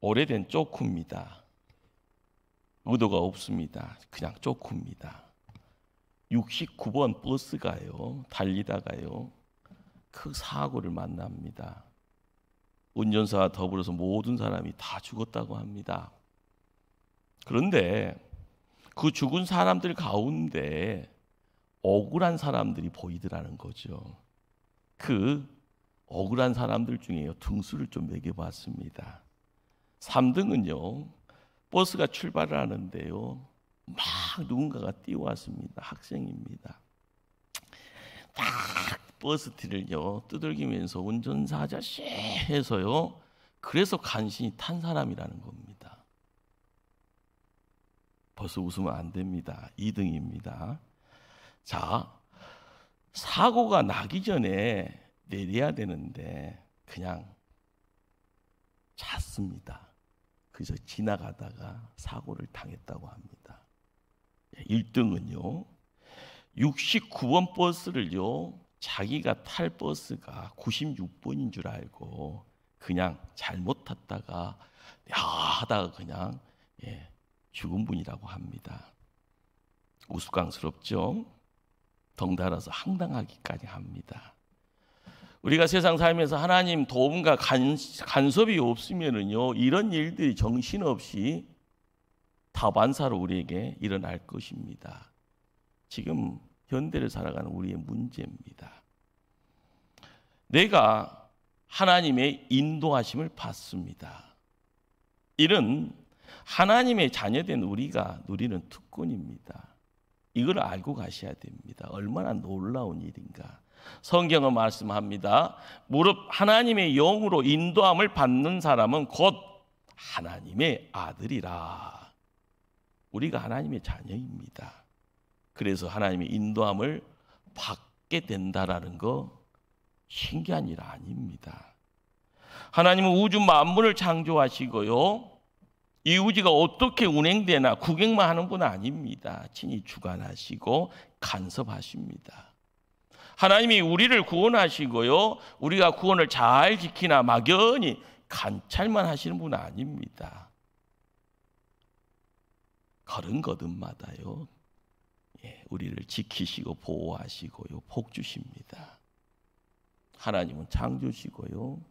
오래된 쪼쿠입니다. 의도가 없습니다. 그냥 쪼쿠입니다. 69번 버스가요, 달리다가요, 그 사고를 만납니다. 운전사와 더불어서 모든 사람이 다 죽었다고 합니다. 그런데 그 죽은 사람들 가운데 억울한 사람들이 보이더라는 거죠. 그 억울한 사람들 중에요, 등수를 좀 매겨봤습니다. 3등은요, 버스가 출발을 하는데요, 막 누군가가 뛰어왔습니다. 학생입니다. 딱 버스 뒤를요 두들기면서 운전사 아저씨 해서요, 그래서 간신히 탄 사람이라는 겁니다. 벌써 웃으면 안 됩니다. 2등입니다. 자, 사고가 나기 전에 내려야 되는데 그냥 잤습니다. 그래서 지나가다가 사고를 당했다고 합니다. 1등은요, 69번 버스를요, 자기가 탈 버스가 96번인 줄 알고 그냥 잘못 탔다가 하다가 그냥 죽은 분이라고 합니다. 우스꽝스럽죠? 덩달아서 황당하기까지 합니다. 우리가 세상 살면서 하나님 도움과 간섭이 없으면은요, 이런 일들이 정신없이 다반사로 우리에게 일어날 것입니다. 지금 현대를 살아가는 우리의 문제입니다. 내가 하나님의 인도하심을 받습니다. 이는 하나님의 자녀된 우리가 누리는 특권입니다. 이걸 알고 가셔야 됩니다. 얼마나 놀라운 일인가. 성경은 말씀합니다. 무릇 하나님의 영으로 인도함을 받는 사람은 곧 하나님의 아들이라. 우리가 하나님의 자녀입니다. 그래서 하나님의 인도함을 받게 된다라는 거 신기한 일 아닙니다. 하나님은 우주 만물을 창조하시고요, 이 우주가 어떻게 운행되나 구경만 하는 분 아닙니다. 친히 주관하시고 간섭하십니다. 하나님이 우리를 구원하시고요, 우리가 구원을 잘 지키나 막연히 관찰만 하시는 분 아닙니다. 걸음걸음마다요, 우리를 지키시고 보호하시고요, 복 주십니다. 하나님은 창조시고요,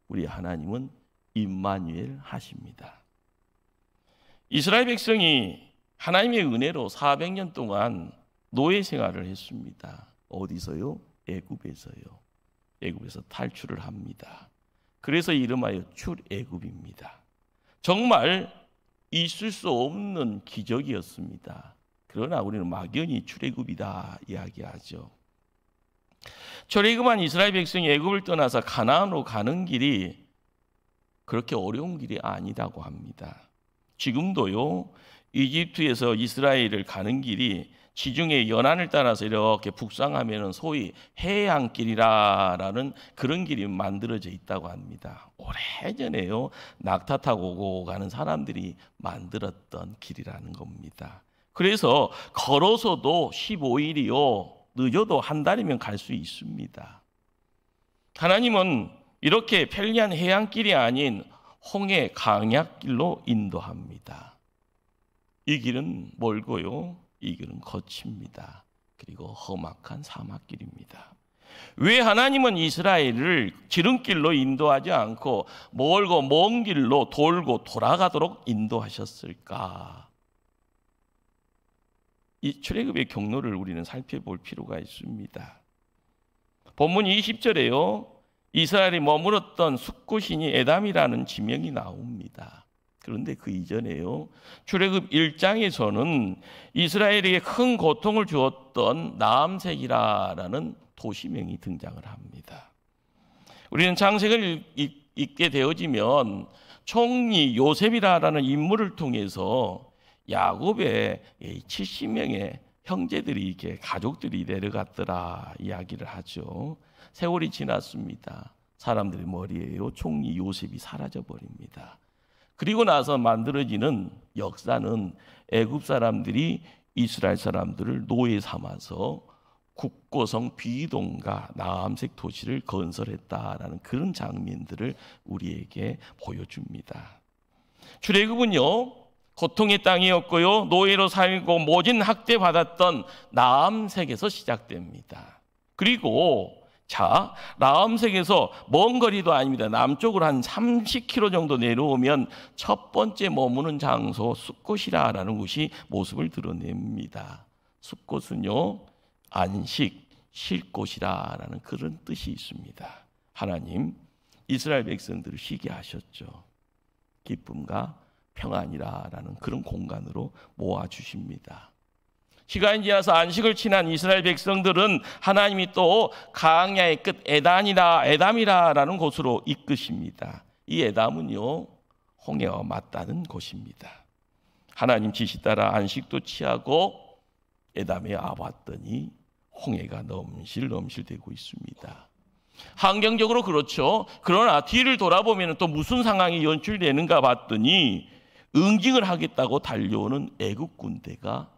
우리 하나님은 임마누엘 하십니다. 이스라엘 백성이 하나님의 은혜로 400년 동안 노예 생활을 했습니다. 어디서요? 애굽에서요. 애굽에서 탈출을 합니다. 그래서 이름하여 출애굽입니다. 정말 있을 수 없는 기적이었습니다. 그러나 우리는 막연히 출애굽이다 이야기하죠. 출애굽한 이스라엘 백성이 애굽을 떠나서 가나안으로 가는 길이 그렇게 어려운 길이 아니라고 합니다. 지금도요, 이집트에서 이스라엘을 가는 길이 지중해 연안을 따라서 이렇게 북상하면 소위 해양길이라는 그런 길이 만들어져 있다고 합니다. 오래전에요, 낙타 타고 오고 가는 사람들이 만들었던 길이라는 겁니다. 그래서 걸어서도 15일이요, 늦어도 한 달이면 갈 수 있습니다. 하나님은 이렇게 편리한 해양길이 아닌 홍해 강약길로 인도합니다. 이 길은 멀고요, 이 길은 거칩니다. 그리고 험악한 사막길입니다. 왜 하나님은 이스라엘을 지름길로 인도하지 않고 멀고 먼 길로 돌고 돌아가도록 인도하셨을까? 이 출애굽의 경로를 우리는 살펴볼 필요가 있습니다. 본문 20절에요, 이스라엘이 머물었던 숙고신이 에담이라는 지명이 나옵니다. 그런데 그 이전에요, 출애굽 1장에서는 이스라엘에게 큰 고통을 주었던 나암색이라는 도시명이 등장을 합니다. 우리는 창세기를 읽게 되어지면 총리 요셉이라는 인물을 통해서 야곱의 70명의 형제들이, 이렇게 가족들이 내려갔더라 이야기를 하죠. 세월이 지났습니다. 사람들의 머리에요, 총리 요셉이 사라져 버립니다. 그리고 나서 만들어지는 역사는 애굽 사람들이 이스라엘 사람들을 노예 삼아서 국고성 비동과 나암색 도시를 건설했다라는 그런 장면들을 우리에게 보여줍니다. 출애굽은요, 고통의 땅이었고요, 노예로 살고 모진 학대받았던 나암색에서 시작됩니다. 그리고 나암색에서 먼 거리도 아닙니다. 남쪽으로 한 30km 정도 내려오면 첫 번째 머무는 장소 숫곳이라는 곳이 모습을 드러냅니다. 숫곳은요, 안식, 쉴 곳이라는 그런 뜻이 있습니다. 하나님 이스라엘 백성들을 쉬게 하셨죠. 기쁨과 평안이라는 그런 공간으로 모아주십니다. 시간이 지나서 안식을 지난 이스라엘 백성들은 하나님이 또 광야의 끝 에담이라라는 곳으로 이끄십니다. 이 에담은요, 홍해와 맞닿는 곳입니다. 하나님 지시 따라 안식도 취하고 에담에 와봤더니 홍해가 넘실넘실되고 있습니다. 환경적으로 그렇죠. 그러나 뒤를 돌아보면 또 무슨 상황이 연출되는가 봤더니 응징을 하겠다고 달려오는 애국 군대가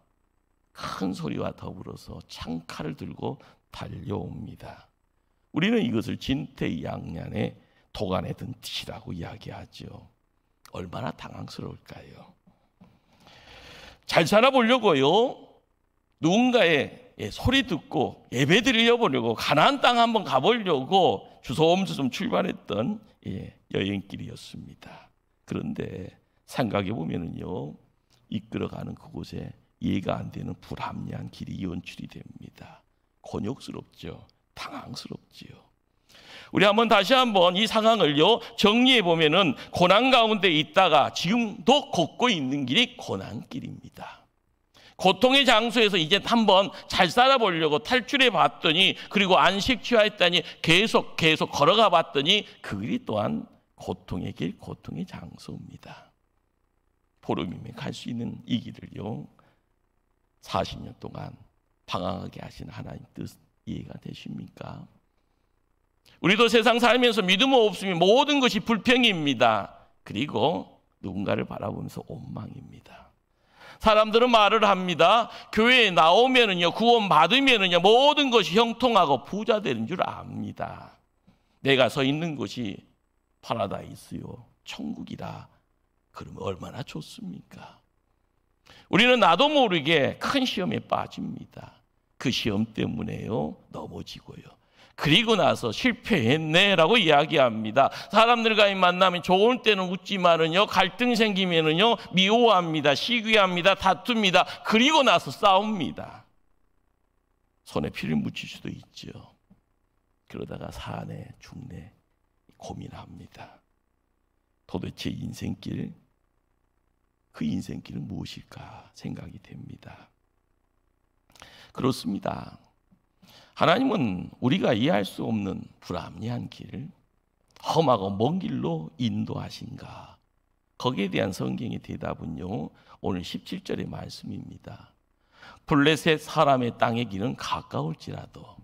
큰 소리와 더불어서 창칼을 들고 달려옵니다. 우리는 이것을 진퇴양난의 도간에 든 티라고 이야기하죠. 얼마나 당황스러울까요? 잘 살아보려고요, 누군가의 소리 듣고 예배 드리려고 가나안 땅 한번 가보려고 주섬주섬 출발했던 여행길이었습니다. 그런데 생각해 보면은요, 이끌어가는 그곳에 이해가 안 되는 불합리한 길이 연출이 됩니다. 곤욕스럽죠. 당황스럽지요. 우리 다시 한번 이 상황을요, 정리해 보면은 고난 가운데 있다가 지금도 걷고 있는 길이 고난길입니다. 고통의 장소에서 이제 한번 잘 살아보려고 탈출해 봤더니, 그리고 안식 취하했더니 계속 걸어가 봤더니 그 길이 또한 고통의 길, 고통의 장소입니다. 보름이면 갈 수 있는 이 길을요, 40년 동안 방황하게 하신 하나님 뜻 이해가 되십니까? 우리도 세상 살면서 믿음 없으면 모든 것이 불평입니다. 그리고 누군가를 바라보면서 원망입니다. 사람들은 말을 합니다. 교회에 나오면은요, 구원 받으면은요, 모든 것이 형통하고 부자 되는 줄 압니다. 내가 서 있는 곳이 파라다이스요, 천국이라. 그러면 얼마나 좋습니까? 우리는 나도 모르게 큰 시험에 빠집니다. 그 시험 때문에요, 넘어지고요. 그리고 나서 실패했네라고 이야기합니다. 사람들과 만나면 좋을 때는 웃지만은요, 갈등 생기면은요, 미워합니다, 시기합니다, 다툽니다. 그리고 나서 싸웁니다. 손에 피를 묻힐 수도 있죠. 그러다가 사내 죽내 고민합니다. 도대체 인생길, 그 인생길은 무엇일까 생각이 됩니다. 그렇습니다. 하나님은 우리가 이해할 수 없는 불합리한 길, 험하고 먼 길로 인도하신가? 거기에 대한 성경의 대답은요, 오늘 17절의 말씀입니다. 블레셋 사람의 땅의 길은 가까울지라도.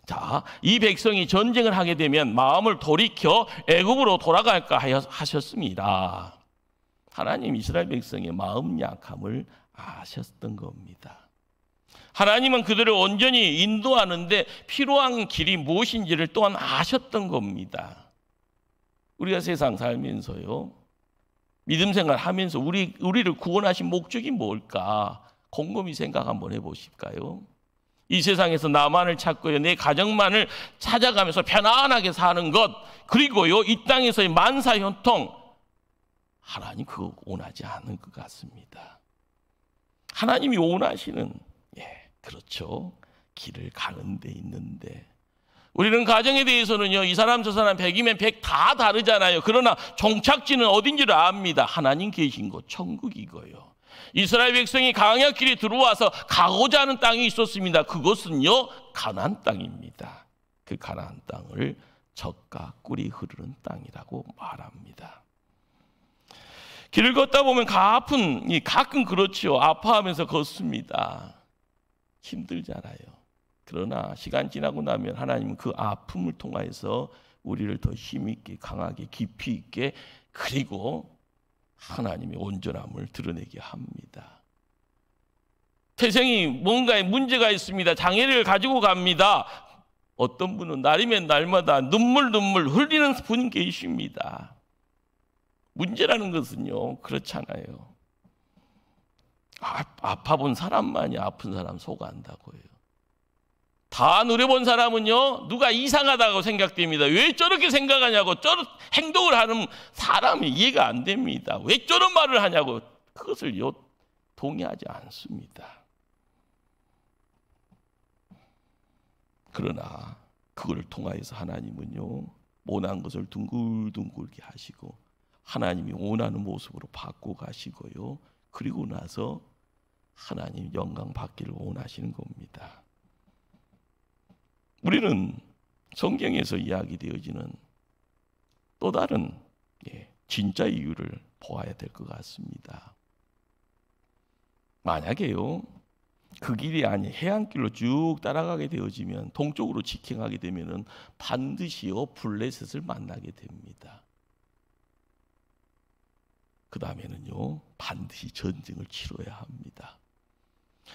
자, 이 백성이 전쟁을 하게 되면 마음을 돌이켜 애굽으로 돌아갈까 하셨습니다. 하나님 이스라엘 백성의 마음 약함을 아셨던 겁니다. 하나님은 그들을 온전히 인도하는데 필요한 길이 무엇인지를 또한 아셨던 겁니다. 우리가 세상 살면서요, 믿음 생활하면서 우리를 구원하신 목적이 뭘까 곰곰이 생각 한번 해보실까요? 이 세상에서 나만을 찾고요, 내 가정만을 찾아가면서 편안하게 사는 것, 그리고요, 이 땅에서의 만사형통, 하나님 그거 원하지 않은 것 같습니다. 하나님이 원하시는, 그렇죠, 길을 가는 데 있는데, 우리는 가정에 대해서는요, 이 사람 저 사람 100이면 100 다 다르잖아요. 그러나 종착지는 어딘지를 압니다. 하나님 계신 곳 천국이고요. 이스라엘 백성이 광야길에 들어와서 가고자 하는 땅이 있었습니다. 그것은요, 가나안 땅입니다. 그 가나안 땅을 젖과 꿀이 흐르는 땅이라고 말합니다. 길을 걷다 보면 가끔 그렇죠. 아파하면서 걷습니다. 힘들잖아요. 그러나 시간 지나고 나면 하나님은 그 아픔을 통해서 우리를 더 힘있게, 강하게, 깊이 있게, 그리고 하나님의 온전함을 드러내게 합니다. 태생이 뭔가에 문제가 있습니다. 장애를 가지고 갑니다. 어떤 분은 날이면 날마다 눈물 흘리는 분이 계십니다. 문제라는 것은요, 그렇잖아요. 아파본 사람만이 아픈 사람 속안다고요. 다 누려본 사람은요, 누가 이상하다고 생각됩니다. 왜 저렇게 생각하냐고, 저런 행동을 하는 사람이 이해가 안 됩니다. 왜 저런 말을 하냐고, 그것을요, 동의하지 않습니다. 그러나 그걸 통하여서 하나님은요, 원한 것을 둥글둥글게 하시고 하나님이 원하는 모습으로 바꿔 가시고요, 그리고 나서 하나님 영광 받기를 원하시는 겁니다. 우리는 성경에서 이야기되어지는 또 다른 진짜 이유를 보아야 될 것 같습니다. 만약에요, 그 길이 아닌 해안길로 쭉 따라가게 되어지면, 동쪽으로 직행하게 되면은 반드시요 블레셋을 만나게 됩니다. 그 다음에는요, 반드시 전쟁을 치러야 합니다.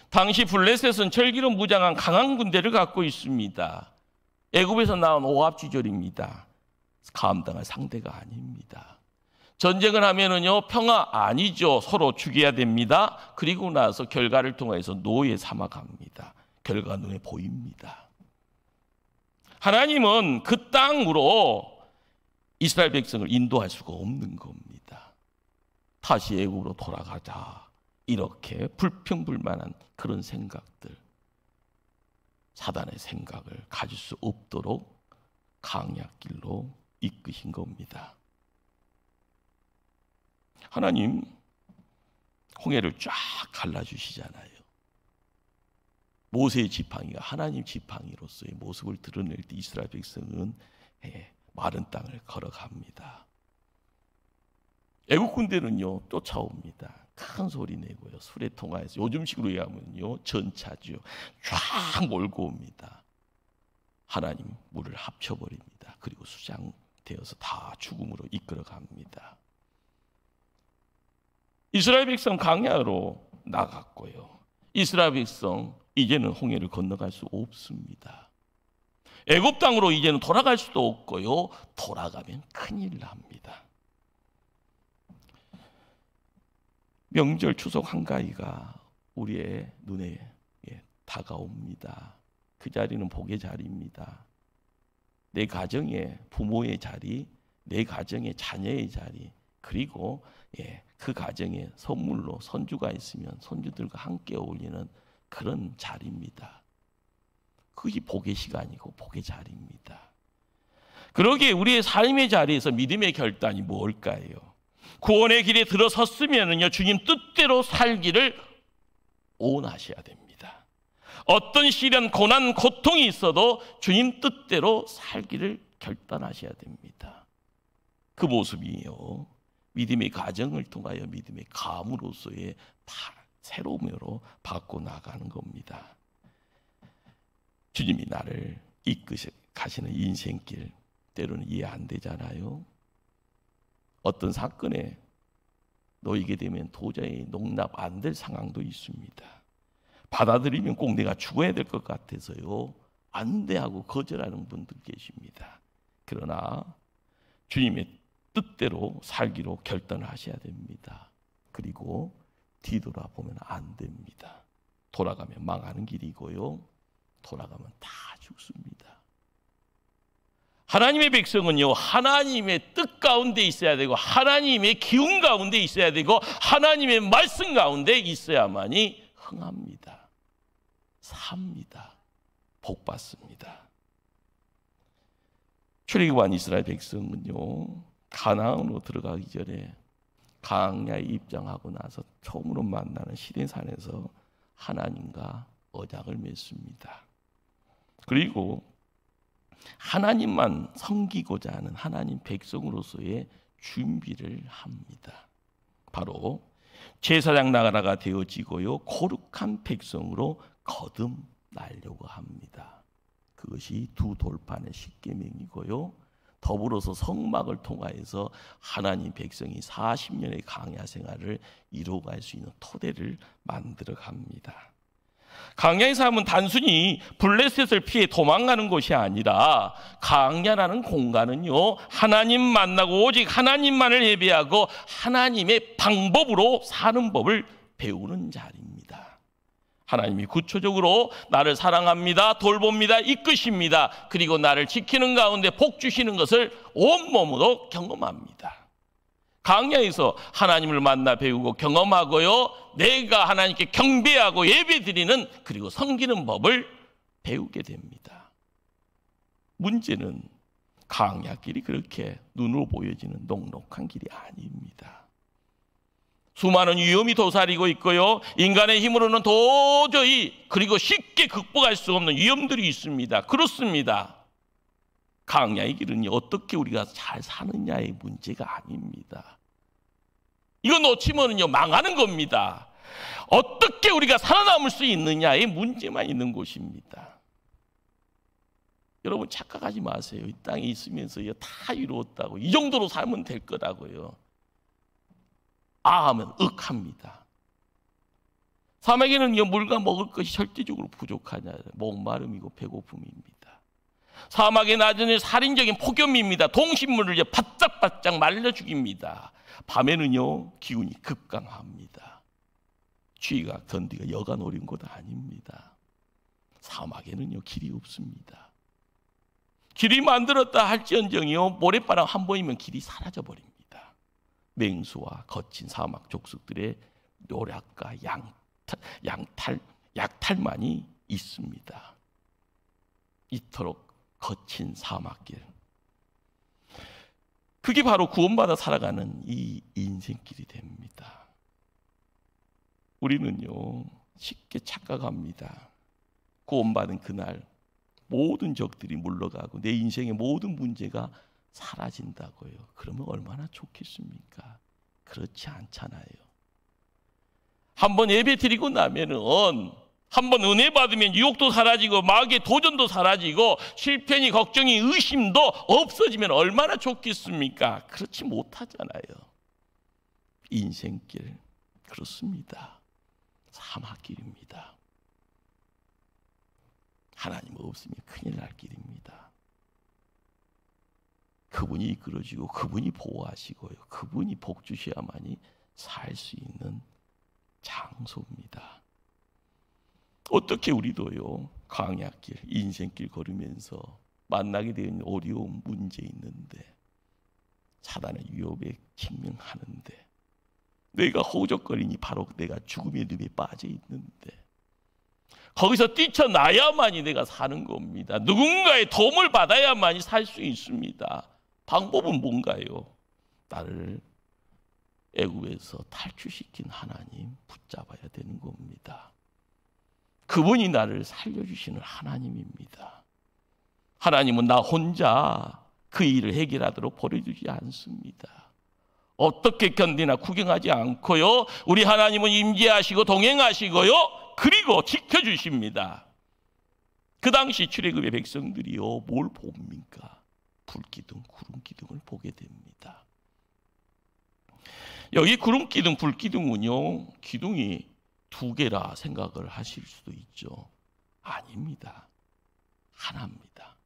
당시 블레셋은 철기로 무장한 강한 군대를 갖고 있습니다. 애굽에서 나온 오합지졸입니다. 감당할 상대가 아닙니다. 전쟁을 하면은요, 평화 아니죠. 서로 죽여야 됩니다. 그리고 나서 결과를 통해서 노예 삼아갑니다. 결과가 눈에 보입니다. 하나님은 그 땅으로 이스라엘 백성을 인도할 수가 없는 겁니다. 다시 애굽으로 돌아가자, 이렇게 불평불만한 그런 생각들, 사단의 생각을 가질 수 없도록 강약길로 이끄신 겁니다. 하나님 홍해를 쫙 갈라주시잖아요. 모세의 지팡이가 하나님 지팡이로서의 모습을 드러낼 때 이스라엘 백성은 마른 땅을 걸어갑니다. 애국 군대는요, 쫓아옵니다. 큰 소리 내고요, 수레 통하여서 요즘식으로 얘기하면요, 전차죠. 쫙 몰고 옵니다. 하나님 물을 합쳐버립니다. 그리고 수장되어서 다 죽음으로 이끌어갑니다. 이스라엘 백성 광야로 나갔고요, 이스라엘 백성 이제는 홍해를 건너갈 수 없습니다. 애굽 땅으로 이제는 돌아갈 수도 없고요, 돌아가면 큰일 납니다. 명절 추석 한가위가 우리의 눈에 다가옵니다. 그 자리는 복의 자리입니다. 내 가정의 부모의 자리, 내 가정의 자녀의 자리, 그리고 그 가정에 선물로 손주가 있으면 손주들과 함께 어울리는 그런 자리입니다. 그것이 복의 시간이고 복의 자리입니다. 그러기에 우리의 삶의 자리에서 믿음의 결단이 뭘까요? 구원의 길에 들어섰으면요, 주님 뜻대로 살기를 원하셔야 됩니다. 어떤 시련, 고난, 고통이 있어도 주님 뜻대로 살기를 결단하셔야 됩니다. 그 모습이요, 믿음의 가정을 통하여 믿음의 감으로서의 새로움으로 바꿔 나가는 겁니다. 주님이 나를 이끄시 가시는 인생길, 때로는 이해 안 되잖아요. 어떤 사건에 놓이게 되면 도저히 농납 안 될 상황도 있습니다. 받아들이면 꼭 내가 죽어야 될 것 같아서요, 안 돼 하고 거절하는 분들 계십니다. 그러나 주님의 뜻대로 살기로 결단을 하셔야 됩니다. 그리고 뒤돌아보면 안 됩니다. 돌아가면 망하는 길이고요, 돌아가면 다 죽습니다. 하나님의 백성은요, 하나님의 뜻 가운데 있어야 되고, 하나님의 기운 가운데 있어야 되고, 하나님의 말씀 가운데 있어야만이 흥합니다. 삽니다. 복 받습니다. 출애굽한 이스라엘 백성은요, 가나안으로 들어가기 전에 광야에 입장하고 나서 처음으로 만나는 시내산에서 하나님과 언약을 맺습니다. 그리고 하나님만 섬기고자 하는 하나님 백성으로서의 준비를 합니다. 바로 제사장 나라가 되어지고요, 거룩한 백성으로 거듭나려고 합니다. 그것이 두 돌판의 십계명이고요, 더불어서 성막을 통하여서 하나님 백성이 40년의 광야 생활을 이루어갈 수 있는 토대를 만들어 갑니다. 강야의 삶은 단순히 블레셋을 피해 도망가는 것이 아니라 강야라는 공간은요, 하나님 만나고 오직 하나님만을 예배하고 하나님의 방법으로 사는 법을 배우는 자리입니다. 하나님이 구체적으로 나를 사랑합니다, 돌봅니다, 이끄십니다. 그리고 나를 지키는 가운데 복 주시는 것을 온몸으로 경험합니다. 강야에서 하나님을 만나 배우고 경험하고요, 내가 하나님께 경배하고 예배드리는 그리고 섬기는 법을 배우게 됩니다. 문제는 강야길이 그렇게 눈으로 보여지는 녹록한 길이 아닙니다. 수많은 위험이 도사리고 있고요, 인간의 힘으로는 도저히 그리고 쉽게 극복할 수 없는 위험들이 있습니다. 그렇습니다. 강야의 길은 어떻게 우리가 잘 사느냐의 문제가 아닙니다. 이거 놓치면요 망하는 겁니다. 어떻게 우리가 살아남을 수 있느냐의 문제만 있는 곳입니다. 여러분 착각하지 마세요. 이 땅에 있으면서 다 이루었다고, 이 정도로 살면 될 거라고요. 아 하면 억합니다. 사막에는요 물과 먹을 것이 절대적으로 부족하냐, 목마름이고 배고픔입니다. 사막의 낮은 살인적인 폭염입니다. 동식물을 바짝바짝 말려 죽입니다. 밤에는요 기온이 급강합니다. 추위가 견디가 여간 어려운 것 아닙니다. 사막에는요 길이 없습니다. 길이 만들었다 할지언정요 모래바람 한 번이면 길이 사라져 버립니다. 맹수와 거친 사막 족속들의 노략과 약탈만이 있습니다. 이토록 거친 사막길, 그게 바로 구원받아 살아가는 이 인생길이 됩니다. 우리는요 쉽게 착각합니다. 구원받은 그날 모든 적들이 물러가고 내 인생의 모든 문제가 사라진다고요. 그러면 얼마나 좋겠습니까? 그렇지 않잖아요. 한번 예배 드리고 나면은, 한번 은혜 받으면 유혹도 사라지고 마귀의 도전도 사라지고 실패니 걱정이 의심도 없어지면 얼마나 좋겠습니까? 그렇지 못하잖아요. 인생길 그렇습니다. 사막길입니다. 하나님 없으면 큰일 날 길입니다. 그분이 이끌어주고 그분이 보호하시고요, 그분이 복 주셔야만이 살 수 있는 장소입니다. 어떻게 우리도요 광야길, 인생길 걸으면서 만나게 되는 어려운 문제 있는데, 사단의 위협에 직면하는데, 내가 허우적거리니 바로 내가 죽음의 늪에 빠져 있는데, 거기서 뛰쳐나야만이 내가 사는 겁니다. 누군가의 도움을 받아야만이 살 수 있습니다. 방법은 뭔가요? 나를 애굽에서 탈출시킨 하나님 붙잡아야 되는 겁니다. 그분이 나를 살려주시는 하나님입니다. 하나님은 나 혼자 그 일을 해결하도록 버려주지 않습니다. 어떻게 견디나 구경하지 않고요, 우리 하나님은 임재하시고 동행하시고요, 그리고 지켜주십니다. 그 당시 출애굽의 백성들이요 뭘 봅니까? 불기둥, 구름기둥을 보게 됩니다. 여기 구름기둥, 불기둥은요 기둥이 두 개라 생각을 하실 수도 있죠. 아닙니다. 하나입니다.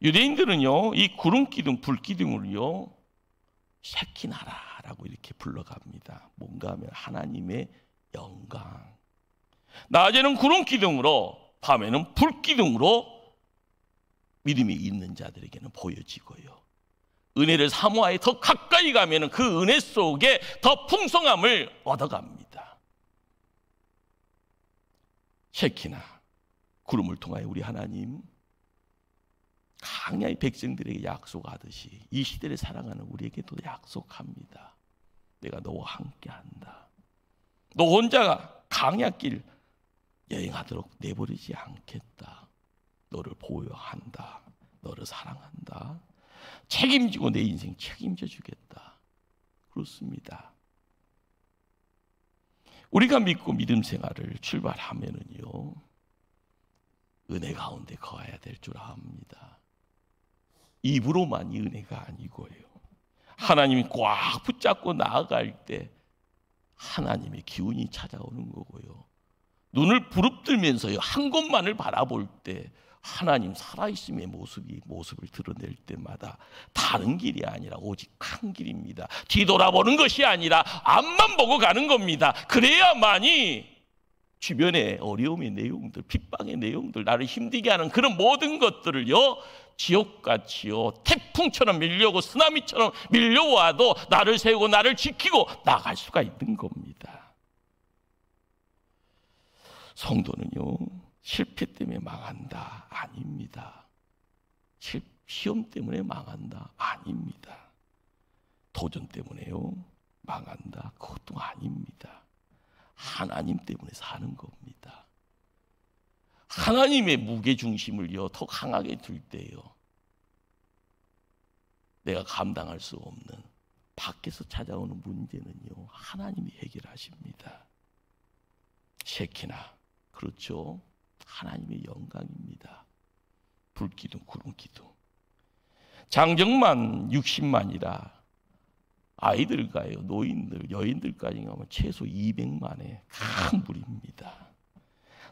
유대인들은요 이 구름기둥, 불기둥을요 셰키나라라고 이렇게 불러갑니다. 뭔가 하면 하나님의 영광. 낮에는 구름기둥으로, 밤에는 불기둥으로 믿음이 있는 자들에게는 보여지고요, 은혜를 사모하여 더 가까이 가면 그 은혜 속에 더 풍성함을 얻어갑니다. 셰키나 구름을 통하여 우리 하나님 강야의 백성들에게 약속하듯이 이 시대를 살아가는 우리에게도 약속합니다. 내가 너와 함께한다. 너 혼자가 강야길 여행하도록 내버리지 않겠다. 너를 보호한다. 너를 사랑한다. 책임지고 내 인생 책임져 주겠다. 그렇습니다. 우리가 믿고 믿음 생활을 출발하면은요 은혜 가운데 거해야 될 줄 압니다. 입으로만이 은혜가 아니고요, 하나님이 꽉 붙잡고 나아갈 때 하나님의 기운이 찾아오는 거고요, 눈을 부릅뜨면서요 한 곳만을 바라볼 때 하나님 살아있음의 모습을 드러낼 때마다 다른 길이 아니라 오직 한 길입니다. 뒤돌아보는 것이 아니라 앞만 보고 가는 겁니다. 그래야만이 주변의 어려움의 내용들, 핍박의 내용들, 나를 힘들게 하는 그런 모든 것들을요 지옥같이요 태풍처럼 밀려오고 쓰나미처럼 밀려와도 나를 세우고 나를 지키고 나갈 수가 있는 겁니다. 성도는요 실패 때문에 망한다 아닙니다. 시험 때문에 망한다 아닙니다. 도전 때문에요 망한다 그것도 아닙니다. 하나님 때문에 사는 겁니다. 하나님의 무게중심을요 더 강하게 둘 때요 내가 감당할 수 없는 밖에서 찾아오는 문제는요 하나님이 해결하십니다. 셰키나 그렇죠. 하나님의 영광입니다. 불기둥 구름기둥 장정만 60만이라 아이들과요 노인들 여인들까지 가면 최소 200만의 큰 무리입니다.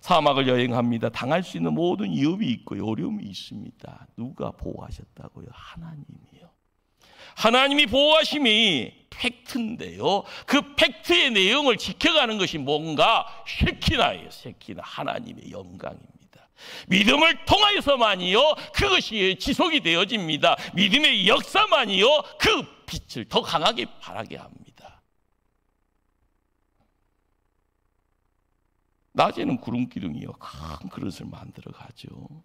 사막을 여행합니다. 당할 수 있는 모든 위협이 있고요 어려움이 있습니다. 누가 보호하셨다고요? 하나님이요. 하나님이 보호하심이 팩트인데요 그 팩트의 내용을 지켜가는 것이 뭔가 셰키나예요. 셰키나 하나님의 영광입니다. 믿음을 통하여서만이요 그것이 지속이 되어집니다. 믿음의 역사만이요 그 빛을 더 강하게 발하게 합니다. 낮에는 구름기둥이요 큰 그릇을 만들어 가죠.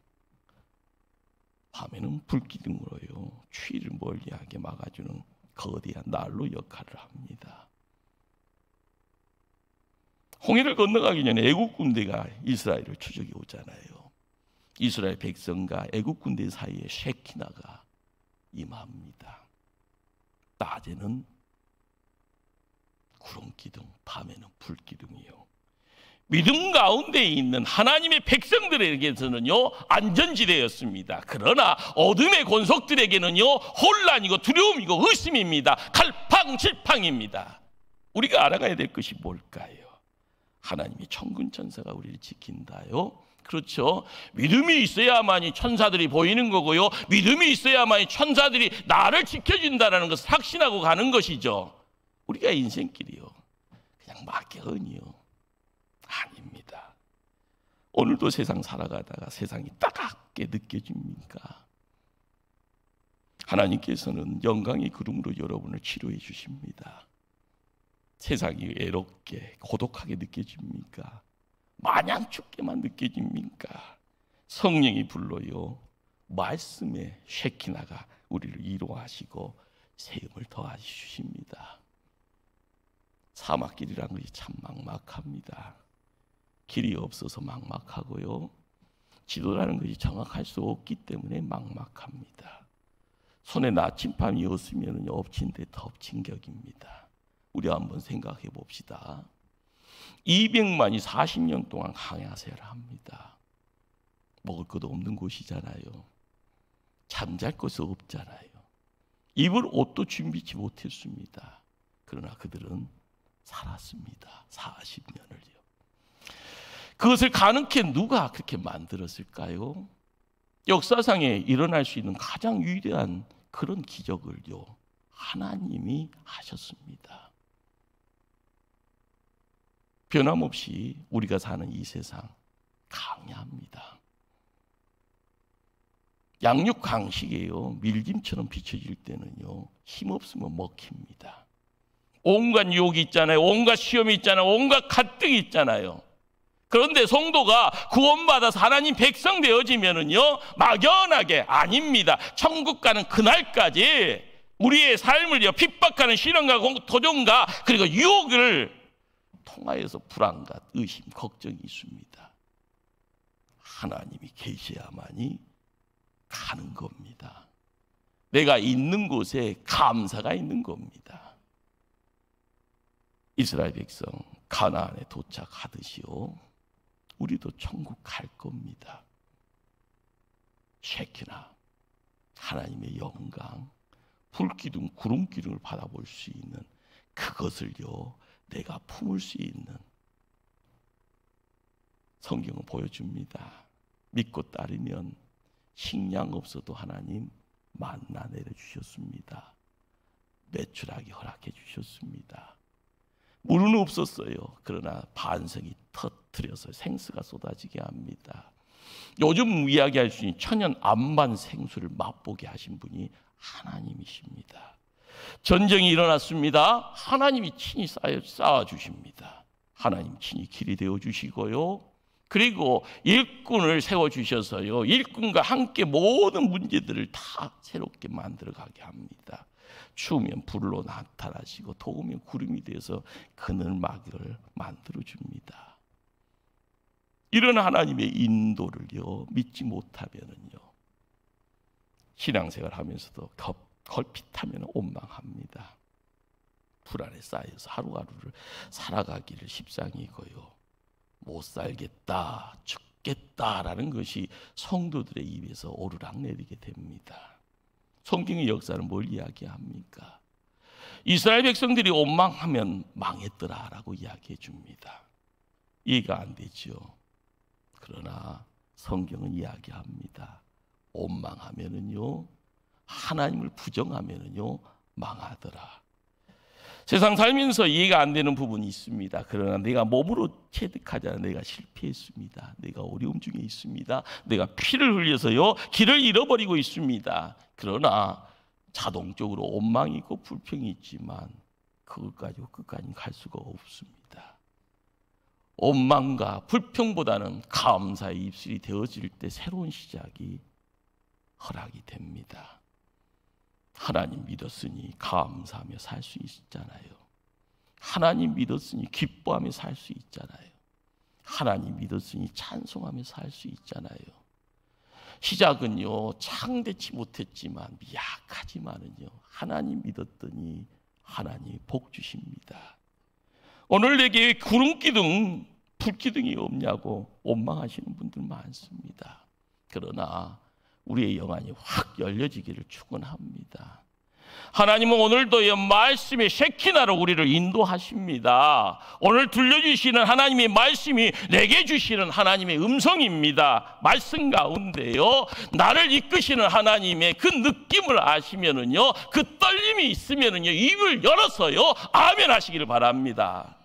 밤에는 불기둥으로요 추위를 멀리하게 막아주는 거대한 난로 역할을 합니다. 홍해를 건너가기 전에 애국 군대가 이스라엘을 추적해 오잖아요. 이스라엘 백성과 애국 군대 사이에 셰키나가 임합니다. 낮에는 구름기둥, 밤에는 불기둥이요. 믿음 가운데 있는 하나님의 백성들에게서는요 안전지대였습니다. 그러나 어둠의 권속들에게는요 혼란이고 두려움이고 의심입니다. 갈팡질팡입니다. 우리가 알아가야 될 것이 뭘까요? 하나님의 천군 천사가 우리를 지킨다요. 그렇죠. 믿음이 있어야만이 천사들이 보이는 거고요. 믿음이 있어야만이 천사들이 나를 지켜준다는 것을 확신하고 가는 것이죠. 우리가 인생길이요 그냥 막연히요 아닙니다. 오늘도 세상 살아가다가 세상이 따갑게 느껴집니까? 하나님께서는 영광의 구름으로 여러분을 치료해 주십니다. 세상이 외롭게 고독하게 느껴집니까? 마냥 춥게만 느껴집니까? 성령이 불러요 말씀의 셰키나가 우리를 위로하시고 세움을 더하시 주십니다. 사막길이란 것이 참 막막합니다. 길이 없어서 막막하고요 지도라는 것이 정확할 수 없기 때문에 막막합니다. 손에 나침반이 없으면 엎친 데 덮친 격입니다. 우리 한번 생각해 봅시다. 200만이 40년 동안 항해하세를 합니다. 먹을 것도 없는 곳이잖아요. 잠잘 곳이 없잖아요. 입을 옷도 준비치 못했습니다. 그러나 그들은 살았습니다. 40년을요. 그것을 가능케 누가 그렇게 만들었을까요? 역사상에 일어날 수 있는 가장 위대한 그런 기적을요 하나님이 하셨습니다. 변함없이 우리가 사는 이 세상 강야합니다. 양육 강식이에요. 밀김처럼 비춰질 때는요 힘없으면 먹힙니다. 온갖 유혹이 있잖아요. 온갖 시험이 있잖아요. 온갖 갈등이 있잖아요. 그런데 성도가 구원받아서 하나님 백성 되어지면은요 막연하게 아닙니다. 천국 가는 그날까지 우리의 삶을요 핍박하는 시련과 도전과 그리고 유혹을 통하여서 불안과 의심, 걱정이 있습니다. 하나님이 계셔야만이 가는 겁니다. 내가 있는 곳에 감사가 있는 겁니다. 이스라엘 백성 가나안에 도착하듯이요 우리도 천국 갈 겁니다. 셰키나 하나님의 영광, 불기둥, 구름기둥을 받아볼 수 있는 그것을요 내가 품을 수 있는 성경은 보여줍니다. 믿고 따르면 식량 없어도 하나님 만나 내려주셨습니다. 매출하게 허락해 주셨습니다. 물은 없었어요. 그러나 반석이 터뜨려서 생수가 쏟아지게 합니다. 요즘 이야기할 수 있는 천연 안반 생수를 맛보게 하신 분이 하나님이십니다. 전쟁이 일어났습니다. 하나님이 친히 쌓아주십니다. 하나님 친히 길이 되어주시고요. 그리고 일꾼을 세워주셔서요, 일꾼과 함께 모든 문제들을 다 새롭게 만들어가게 합니다. 추우면 불로 나타나시고 더우면 구름이 되어서 그늘막을 만들어줍니다. 이런 하나님의 인도를요 믿지 못하면은요 신앙생활 하면서도 걸핏하면 원망합니다. 불안에 쌓여서 하루하루를 살아가기를 십상이고요. 못 살겠다, 죽겠다라는 것이 성도들의 입에서 오르락내리게 됩니다. 성경의 역사는 뭘 이야기합니까? 이스라엘 백성들이 원망하면 망했더라라고 이야기해 줍니다. 이해가 안 되죠. 그러나 성경은 이야기합니다. 원망하면은요, 하나님을 부정하면은요, 망하더라. 세상 살면서 이해가 안 되는 부분이 있습니다. 그러나 내가 몸으로 체득하자 내가 실패했습니다. 내가 어려움 중에 있습니다. 내가 피를 흘려서요 길을 잃어버리고 있습니다. 그러나 자동적으로 원망이 있고 불평이 있지만 그걸 가지고 끝까지 갈 수가 없습니다. 원망과 불평보다는 감사의 입술이 되어질 때 새로운 시작이 허락이 됩니다. 하나님 믿었으니 감사하며 살 수 있잖아요. 하나님 믿었으니 기뻐하며 살 수 있잖아요. 하나님 믿었으니 찬송하며 살 수 있잖아요. 시작은요 창대치 못했지만 약하지만은요 하나님 믿었더니 하나님 복 주십니다. 오늘 내게 구름기둥 불기둥이 없냐고 원망하시는 분들 많습니다. 그러나 우리의 영안이 확 열려지기를 축원합니다. 하나님은 오늘도 말씀의 셰키나로 우리를 인도하십니다. 오늘 들려주시는 하나님의 말씀이 내게 주시는 하나님의 음성입니다. 말씀 가운데요 나를 이끄시는 하나님의 그 느낌을 아시면은요 그 떨림이 있으면은요 입을 열어서요 아멘 하시기를 바랍니다.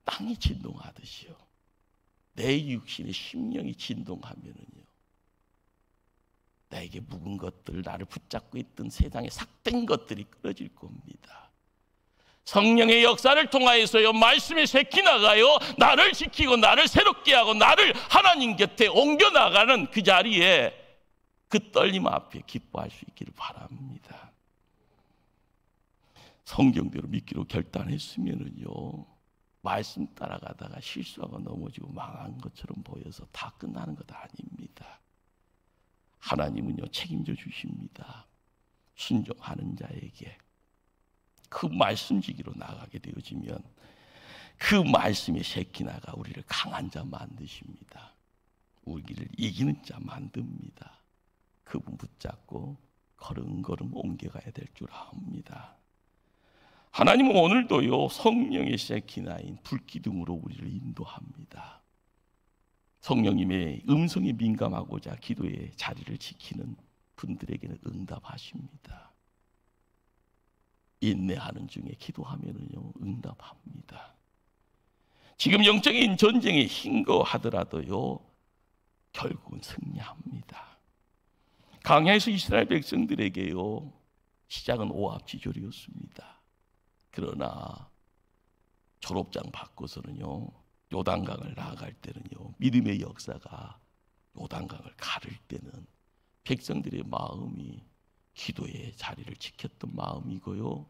땅이 진동하듯이요 내 육신의 심령이 진동하면은요 나에게 묵은 것들, 나를 붙잡고 있던 세상의 삭된 것들이 끊어질 겁니다. 성령의 역사를 통하여서요 말씀의 새끼나가요 나를 지키고 나를 새롭게 하고 나를 하나님 곁에 옮겨나가는 그 자리에 그 떨림 앞에 기뻐할 수 있기를 바랍니다. 성경대로 믿기로 결단했으면은요 말씀 따라가다가 실수하고 넘어지고 망한 것처럼 보여서 다 끝나는 것 아닙니다. 하나님은요 책임져 주십니다. 순종하는 자에게 그 말씀지기로 나가게 되어지면 그 말씀의 셰키나가 우리를 강한 자 만드십니다. 우리를 이기는 자 만듭니다. 그분 붙잡고 걸음걸음 옮겨가야 될 줄 압니다. 하나님은 오늘도요 성령의 셰키나인 불기둥으로 우리를 인도합니다. 성령님의 음성에 민감하고자 기도의 자리를 지키는 분들에게는 응답하십니다. 인내하는 중에 기도하면은요 응답합니다. 지금 영적인 전쟁에 힘거하더라도요 결국은 승리합니다. 광야에서 이스라엘 백성들에게요 시작은 오합지졸이었습니다. 그러나 졸업장 받고서는요 요단강을 나아갈 때는요 믿음의 역사가 요단강을 가를 때는 백성들의 마음이 기도의 자리를 지켰던 마음이고요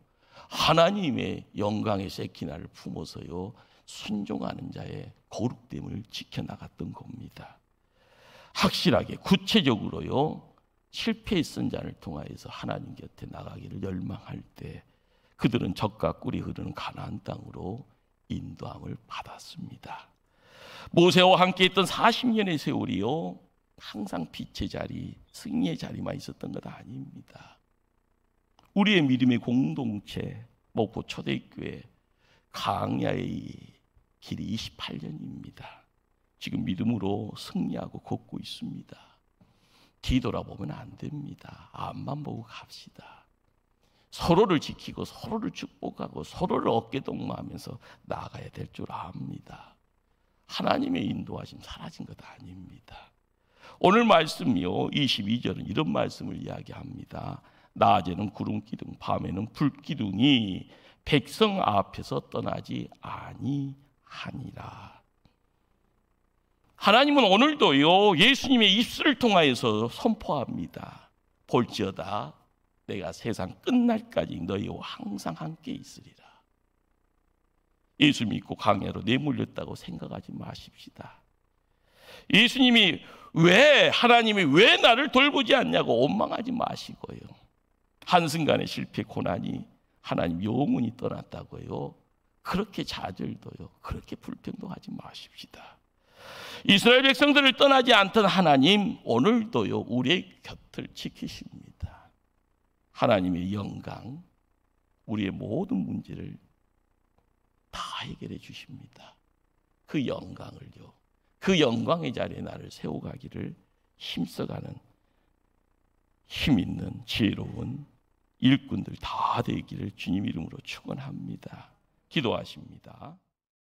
하나님의 영광의 세키나를 품어서요 순종하는 자의 거룩됨을 지켜나갔던 겁니다. 확실하게 구체적으로요 실패했던 자를 통하여서 하나님 곁에 나가기를 열망할 때 그들은 젖과 꿀이 흐르는 가나안 땅으로 인도함을 받았습니다. 모세와 함께 있던 40년의 세월이요 항상 빛의 자리, 승리의 자리만 있었던 것 아닙니다. 우리의 믿음의 공동체 목포 초대교회 강야의 길이 28년입니다. 지금 믿음으로 승리하고 걷고 있습니다. 뒤돌아보면 안 됩니다. 앞만 보고 갑시다. 서로를 지키고 서로를 축복하고 서로를 어깨동무하면서 나아가야 될 줄 압니다. 하나님의 인도하심 사라진 것 아닙니다. 오늘 말씀이요 22절은 이런 말씀을 이야기합니다. 낮에는 구름기둥 밤에는 불기둥이 백성 앞에서 떠나지 아니하니라. 하나님은 오늘도요 예수님의 입술을 통하여서 선포합니다. 볼지어다 내가 세상 끝날까지 너희와 항상 함께 있으리라. 예수 믿고 광야로 내몰렸다고 생각하지 마십시다. 예수님이 하나님이 왜 나를 돌보지 않냐고 원망하지 마시고요. 한순간의 실패 고난이 하나님 영원히 떠났다고요. 그렇게 좌절도요. 그렇게 불평도 하지 마십시다. 이스라엘 백성들을 떠나지 않던 하나님 오늘도요 우리의 곁을 지키십니다. 하나님의 영광, 우리의 모든 문제를 다 해결해 주십니다. 그 영광을요, 그 영광의 자리에 나를 세워가기를 힘써가는 힘 있는 지혜로운 일꾼들 다 되기를 주님 이름으로 축원합니다. 기도하십니다.